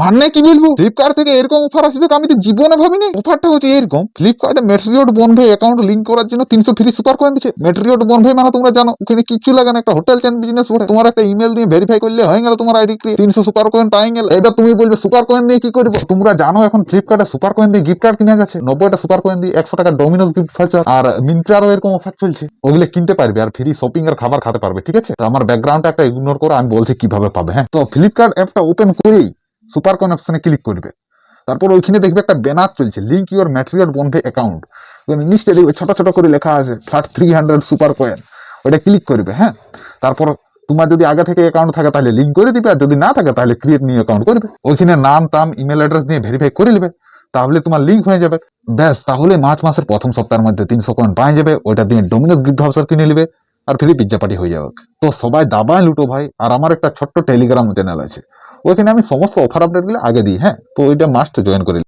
মানে কি বলবো, ফ্লিপকার্ট থেকে এরকম অফার আসবে আমি তো জীবনে ভাবিনি। অফারটা হচ্ছে এরকম, ফ্লিপকার্টে মেট্রিওট বনভে অ্যাকাউন্ট লিংক করার জন্য 300 ফ্রি সুপার কয়েন দিচ্ছে। মেট্রিওট বনভে মানে তোমরা জানো ওখানে কিচ্ছু লাগে না, একটা হোটেল চেন বিজনেস করে তোমার একটা ইমেল দিয়ে ভেরিফাই করলে হয়ে গেল তোমার আইডি ক্রিয়েট, 300 সুপার কয়েন পাই গেল। এবার তুমি বলবে সুপার কয়েন দিয়ে কি করবো? তোমরা জানো এখন ফ্লিপকার্টে সুপার কয়েন দিয়ে গিফট কার্ড কিনা যাচ্ছে, 90টা সুপার কয়েন দিয়ে 100 টাকা ডোমিনোস গিফট ভাউচার, আর মিন্ত্রারও এরকম অফার চলছে। ওগুলো কিনতে পারবে আর ফ্রি শপিং আর খাবার খেতে পারবে। ঠিক আছে, তো আমার ব্যাকগ্রাউন্ডটা একটা ইগনোর করে আমি বলছি কিভাবে পাবে। হ্যাঁ, তো ফ্লিপকার্ট অ্যাপটা ওপেন করেই সুপার কয়েন অপশনে ক্লিক করবে। তারপর ওইখানে দেখবে একটা ব্যানার চলছে, লিঙ্ক ইউর ম্যাট্রিয়ট বনভে অ্যাকাউন্ট, নিচে দেখবে ছোট ছোট করে লেখা আছে ফ্ল্যাট 300 সুপার কয়েন। ওইটা ক্লিক করবে। হ্যাঁ, তারপর তোমার যদি আগে থেকে অ্যাকাউন্ট থাকে তাহলে লিঙ্ক করে দিবে, আর যদি না থাকে তাহলে ক্রিয়েট নিউ অ্যাকাউন্ট করবে। ওইখানে নাম টাম ইমেল অ্যাড্রেস দিয়ে ভেরিফাই করে নেবে, তাহলে তোমার লিঙ্ক হয়ে যাবে। ব্যাস, তাহলে মার্চ মাসের প্রথম সপ্তাহের মধ্যে 300 কয়েন পাওয়া যাবে। ওইটা দিয়ে ডোমিনোস গিফট ভাউচার কিনে নেবে আর ফ্রি পিজ্জা পার্টি হয়ে যাবে। তো সবাই দাবায় লুটো ভাই। আর আমার একটা ছোট্ট টেলিগ্রাম চ্যানেল আছে, ওইখানে আমি সমস্ত অফার আপডেট গুলো আগে দিই। হ্যাঁ, তো ওইটা মাস্ট জয়েন করে